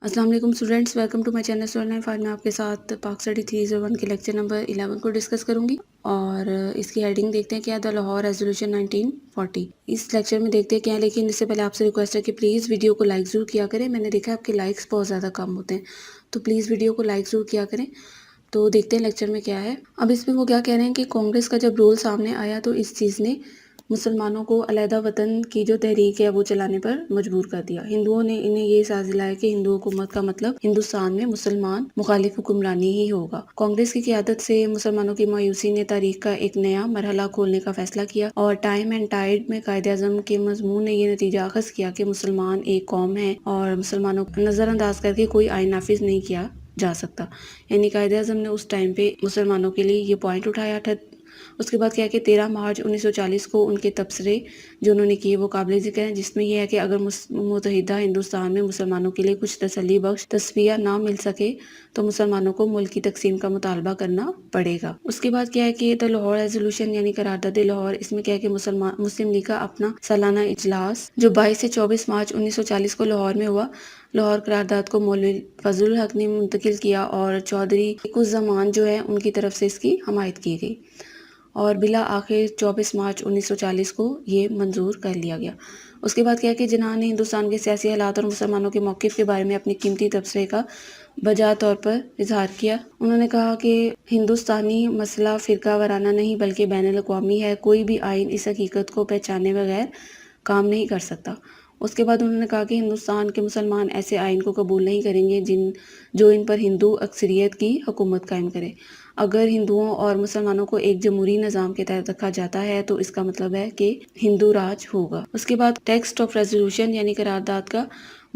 अस्सलाम वालेकुम students, welcome to my channel student life. आज मैं आपके साथ पाक स्टडी 301 के लेक्चर नंबर 11 को डिस्कस करूंगी और इसकी हेडिंग देखते हैं क्या है, द लाहौर रेजोल्यूशन 1940। इस लेक्चर में देखते हैं क्या है, लेकिन इससे पहले आपसे रिक्वेस्ट है कि प्लीज़ वीडियो को लाइक ज़रूर किया करें। मैंने देखा है आपके लाइक्स बहुत ज़्यादा कम होते हैं, तो प्लीज़ वीडियो को लाइक ज़रूर किया करें। तो देखते हैं लेक्चर में क्या है। अब इसमें वो क्या कह रहे हैं कि कांग्रेस का जब रोल सामने आया तो इस चीज़ ने मुसलमानों को अलहदा वतन की जो तहरीक है वो चलाने पर मजबूर कर दिया। हिंदुओं ने इन्हें ये साज दिलाया कि हिंदू हुकूमत का मतलब हिंदुस्तान में मुसलमान मुखालिफ हुक्मरानी ही होगा। कांग्रेस की क़यादत से मुसलमानों की मायूसी ने तारीख का एक नया मरहला खोलने का फैसला किया और टाइम एंड टाइड में कायदे-आज़म के मजमून ने ये नतीजा अखज़ किया कि मुसलमान एक कौम है और मुसलमानों को नज़रअंदाज करके कोई आइन नाफिज नहीं किया जा सकता। यानी कायदे-आज़म ने उस टाइम पे मुसलमानों के लिए ये पॉइंट उठाया था। उसके बाद क्या है कि 13 मार्च 1940 को उनके तबसरे जो उन्होंने किए वो काबिल ज़िक्र हैं, जिसमें यह है कि अगर मुत्तहिदा हिंदुस्तान में मुसलमानों के लिए कुछ तसल्ली बख्श तस्वीर ना मिल सके तो मुसलमानों को मुल्क की तकसीम का मुतालबा करना पड़ेगा। उसके बाद क्या है कि द लाहौर रेजोल्यूशन यानी करारदाद लाहौर, इसमें क्या है कि मुस्लिम लीग का अपना सालाना इजलास जो 22 से 24 मार्च 1940 को लाहौर में हुआ, लाहौर करारदाद को मौलवी फजलुल हक ने मुंतकिल किया और चौधरी कुछ जमान जो है उनकी तरफ से इसकी हमायत की गई और बिला आखिर 24 मार्च 1940 को ये मंजूर कर लिया गया। उसके बाद क्या है कि जिन्हों ने हिंदुस्तान के सियासी हालात और मुसलमानों के मौक़िफ़ के बारे में अपनी कीमती तबसरे का बजा तौर पर इजहार किया। उन्होंने कहा कि हिंदुस्तानी मसला फ़िरका वाराना नहीं बल्कि बैनुल अक़वामी है, कोई भी आइन इस हकीकत को पहचाने बगैर काम नहीं कर सकता। उसके बाद उन्होंने कहा कि हिंदुस्तान के मुसलमान ऐसे आइन को कबूल नहीं करेंगे जो इन पर हिंदू अक्सरियत की हुकूमत कायम करे। अगर हिंदुओं और मुसलमानों को एक जमहूरी निज़ाम के तहत रखा जाता है तो इसका मतलब है कि हिंदू राज होगा। उसके बाद टेक्स्ट ऑफ रेजोल्यूशन यानी करारदाद का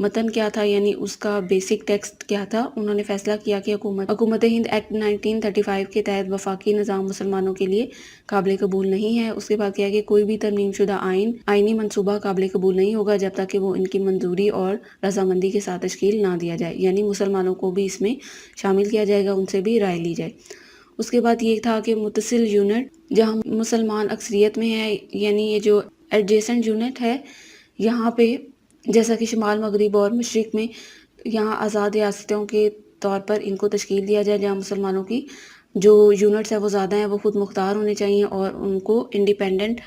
मतन क्या था, यानी उसका बेसिक टेक्स्ट क्या था। उन्होंने फैसला किया कि हुकूमत हिंद एक्ट 1935 के तहत वफाकी निज़ाम मुसलमानों के लिए काबिल कबूल नहीं है। उसके बाद क्या है कि कोई भी तरमीम शुदा आइनी मनसूबा काबिल कबूल नहीं होगा जब तक कि वो इनकी मंजूरी और रजामंदी के साथ तश्कील ना दिया जाए, यानी मुसलमानों को भी इसमें शामिल किया जाएगा, उनसे भी राय ली जाए। उसके बाद ये था कि मुतसिल यूनिट जहाँ मुसलमान अक्सरियत में है, यानी ये जो एडजेसेंट यूनिट है यहाँ पे जैसा कि शुमाल मगरिब और मशरिक में यहाँ आज़ाद रियासतों के तौर पर इनको तश्कील दिया जाए, जहाँ मुसलमानों की जो यूनिट्स है वो ज़्यादा हैं, वो खुद मुख्तार होने चाहिए और उनको इंडिपेंडेंट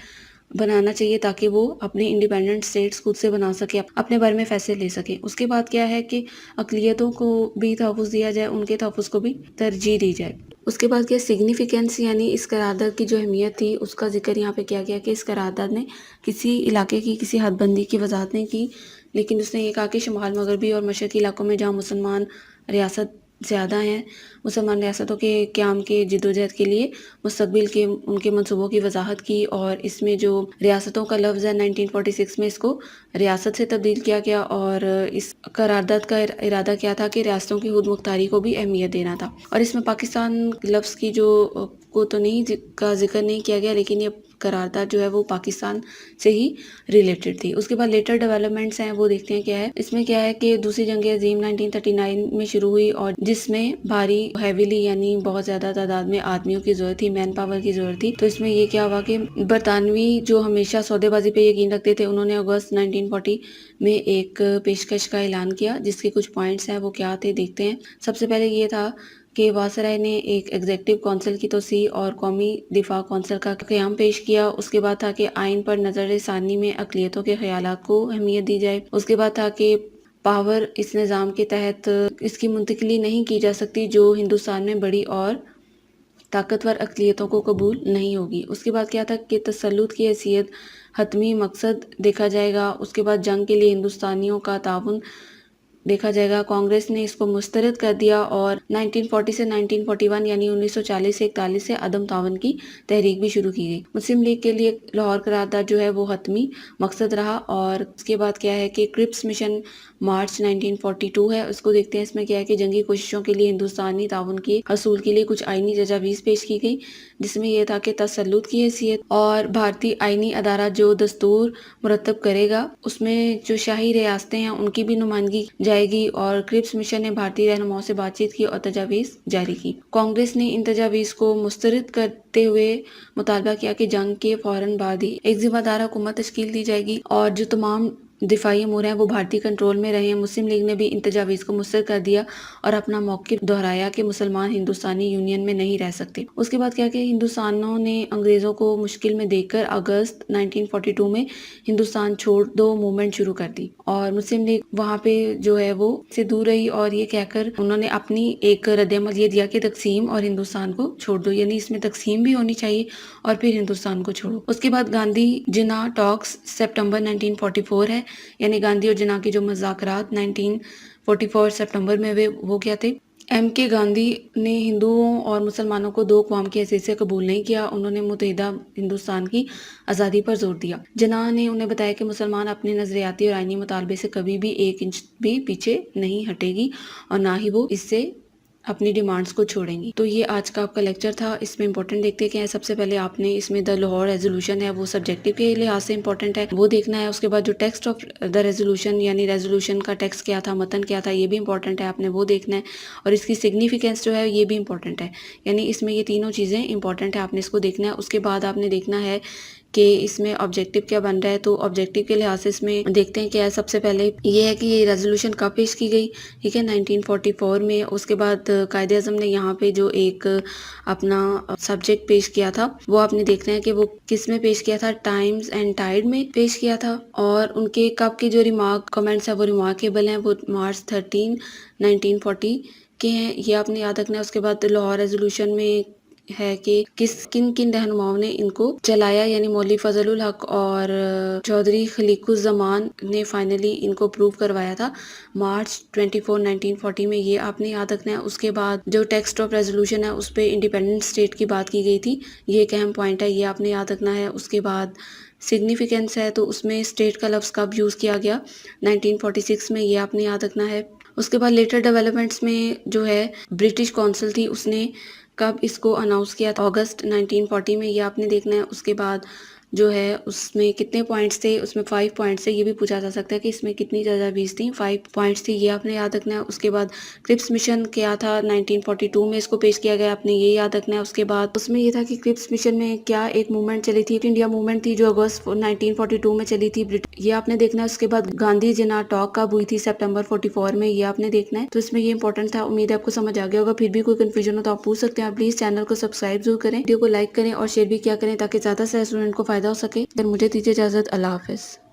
बनाना चाहिए ताकि वो अपने इंडिपेंडेंट स्टेट्स खुद से बना सके, अपने बारे में फैसले ले सकें। उसके बाद क्या है कि अक़लियतों को भी तहफ़्फ़ुज़ दिया जाए, उनके तहफ़्फ़ुज़ को भी तरजीह दी जाए। उसके बाद क्या सिग्निफिकेंस यानी इस करारदाद की जो अहमियत थी उसका जिक्र यहाँ पे किया गया कि इस करारदाद ने किसी इलाके की किसी हदबंदी की वजाहत नहीं की, लेकिन उसने ये कहा कि शुमाल मगरबी और मशरक़ी इलाकों में जहाँ मुसलमान रियासत ज़्यादा हैं, मुसलमान रियासतों के क़याम के जद्दोजहद के लिए मुस्तक़बिल के उनके मंसूबों की वजाहत की और इसमें जो रियासतों का लफ्ज़ है 1946 में इसको रियासत से तब्दील किया गया और इस करारदाद का इरादा क्या था कि रियासतों की खुद मुख्तारी को भी अहमियत देना था। और इसमें पाकिस्तान लफ्ज़ की जो को तो नहीं का जिक्र नहीं किया गया, लेकिन ये करारदाद जो है वो पाकिस्तान से ही रिलेटेड थी। उसके बाद लेटर डेवलपमेंट्स हैं वो देखते हैं क्या है। इसमें क्या है कि दूसरी जंग अज़ीम 1939 में शुरू हुई और जिसमें भारी हैवीली यानी बहुत ज़्यादा तादाद में आदमियों की ज़रूरत थी, मैन पावर की ज़रूरत थी। तो इसमें ये क्या हुआ कि बरतानवी जो हमेशा सौदेबाजी पे यकीन रखते थे, उन्होंने अगस्त 1940 में एक पेशकश का ऐलान किया जिसके कुछ पॉइंट्स हैं वो क्या थे देखते हैं। सबसे पहले ये था कि वासराय ने एक एग्जीक्यूटिव काउंसिल की तोसी और कौमी दिफा काउंसिल का क़याम पेश किया। उसके बाद था कि आइन पर नज़र सानी में अक़लियतों के ख़यालात को अहमियत दी जाए। उसके बाद था कि पावर इस निज़ाम के तहत इसकी मुंतकिली नहीं की जा सकती जो हिंदुस्तान में बड़ी और ताकतवर अक़लियतों को कबूल नहीं होगी। उसके बाद क्या था कि तसल्लुत की हैसियत हतमी मकसद देखा जाएगा। उसके बाद जंग के लिए हिंदुस्तानियों का ताउन देखा जाएगा। कांग्रेस ने इसको मुस्तरद कर दिया और 1940 से 1941 यानी 1940 से 41 से अदम तावन की तहरीक भी शुरू की गई। मुस्लिम लीग के लिए लाहौर करारदाद जो है वो हतमी मकसद रहा। और उसके बाद क्या है कि क्रिप्स मिशन मार्च 1942 है, उसको देखते हैं। इसमें क्या है कि जंगी कोशिशों के लिए हिंदुस्तानी ताउन के हसूल के लिए कुछ आइनी तजावीज़ पेश की गई, जिसमें यह था कि तसल्लुत की हैसियत और भारतीय आइनी अदारा जो दस्तूर मुरतब करेगा उसमें जो शाही रियासतें हैं उनकी भी नुमाइंदगी जाएगी। और क्रिप्स मिशन ने भारतीय रहनुमाओं से बातचीत की और तजावीज़ जारी की। कांग्रेस ने इन तजावीज़ को मुस्तरद करते हुए मुतालबा किया कि जंग के फ़ौरन बाद ही एक ज़िम्मेदार हुकूमत तश्कील दी जाएगी और जो तमाम दिफाई अमूर हैं वो भारतीय कंट्रोल में रहे हैं। मुस्लिम लीग ने भी इन तजावीज़ को मुस्तरद कर दिया और अपना मौक़िफ़ दोहराया कि मुसलमान हिंदुस्तानी यूनियन में नहीं रह सकते। उसके बाद क्या कि हिंदुस्तानियों ने अंग्रेज़ों को मुश्किल में देखकर अगस्त 1942 में हिंदुस्तान छोड़ दो मूवमेंट शुरू कर दी और मुस्लिम लीग वहाँ पे जो है वो से दूर रही और ये कहकर उन्होंने अपनी एक रद्द-ए-अमल ये दिया कि तक़सीम और हिंदुस्तान को छोड़ दो, यानी इसमें तक़सीम भी होनी चाहिए और फिर हिंदुस्तान को छोड़ो। उसके बाद गांधी जिन्ना टॉक्स सितंबर 1944 है, यानी गांधी और जिन्ना के जो मुज़ाकरात 1944 सितंबर में हुए वो क्या थे। एम के गांधी ने हिंदुओं और मुसलमानों को दो अक़वाम की हैसियत से कबूल नहीं किया। उन्होंने मुत्तहिदा हिंदुस्तान की आज़ादी पर जोर दिया। जिन्ना ने उन्हें बताया कि मुसलमान अपने नज़रियाती और आइनी मुतालबे से कभी भी 1 इंच भी पीछे नहीं हटेगी और ना ही वो इससे अपनी डिमांड्स को छोड़ेंगी। तो ये आज का आपका लेक्चर था। इसमें इंपॉर्टेंट देखते हैं। सबसे पहले आपने इसमें द लाहौर रेजोल्यूशन है वो सब्जेक्टिव के लिहाज से इंपॉर्टेंट है, वो देखना है। उसके बाद जो टेक्स्ट ऑफ द रेजोल्यूशन यानी रेजोल्यूशन का टेक्स्ट क्या था, मतन क्या था, ये भी इंपॉर्टेंट है, आपने वो देखना है। और इसकी सिग्निफिकेंस जो है ये भी इंपॉर्टेंट है, यानी इसमें ये तीनों चीज़ें इंपॉर्टेंट है, आपने इसको देखना है। उसके बाद आपने देखना है कि इसमें ऑब्जेक्टिव क्या बन रहा है। तो ऑब्जेक्टिव के लिहाज से इसमें देखते हैं क्या है। सबसे पहले ये है कि ये रेजोल्यूशन कब पेश की गई, ठीक है, 1944 में। उसके बाद कायदे आज़म ने यहाँ पे जो एक अपना सब्जेक्ट पेश किया था वो आपने देखना है कि वो किस में पेश किया था, टाइम्स एंड टाइड में पेश किया था। और उनके कब के जो रिमार्क कमेंट्स है वो रिमार्केबल हैं, वो मार्च 13 1940 के हैं, ये आपने याद रखना है। उसके बाद लाहौर रेजोल्यूशन में है कि किन किन रहनुमाओं ने इनको चलाया, यानी मौलवी फजलुल हक और चौधरी खलीकुज़्ज़मान ने फाइनली इनको प्रूव करवाया था मार्च 24 1940 में, ये आपने याद रखना है। उसके बाद जो टेक्स्ट ऑफ रेजोल्यूशन है उस पर इंडिपेंडेंट स्टेट की बात की गई थी, ये एक अहम पॉइंट है, ये आपने याद रखना है। उसके बाद सिग्निफिकेंस है तो उसमें स्टेट का लफ्ज़ कब यूज़ किया गया 1946 में, ये आपने याद रखना है। उसके बाद लेटर डेवलपमेंट्स में जो है ब्रिटिश काउंसिल थी उसने कब इसको अनाउंस किया था, अगस्त 1940 में, ये आपने देखना है। उसके बाद जो है उसमें कितने पॉइंट्स थे, उसमें 5 पॉइंट्स थे, ये भी पूछा जा सकता है कि इसमें कितनी तजावीज़ थी, 5 पॉइंट्स थी, ये आपने याद रखना है। उसके बाद क्रिप्स मिशन क्या था 1942 में इसको पेश किया गया, आपने ये याद रखना है। उसके बाद उसमें ये था कि क्रिप्स मिशन में क्या एक मूवमेंट चली थी, इंडिया मूवमेंट थी जो अगस्त 1942 में चली थी, ये आपने देखना है। उसके बाद गांधी जिन्ना टॉक कब हुई थी, सितंबर 44 में, ये आपने देखना है। तो इसमें ये इंपॉर्टेंट था, उम्मीद है आपको समझ आ गया होगा। फिर भी कोई कंफ्यूजन हो तो आप पूछ सकते हैं। आप प्लीज चैनल को सब्सक्राइब जरूर करें, वीडियो को लाइक करें और शेयर भी किया करें ताकि ज्यादा से स्टूडेंट को फायदा हो सके। मुझे दीजिए इजाजत, अल्लाह हाफिज।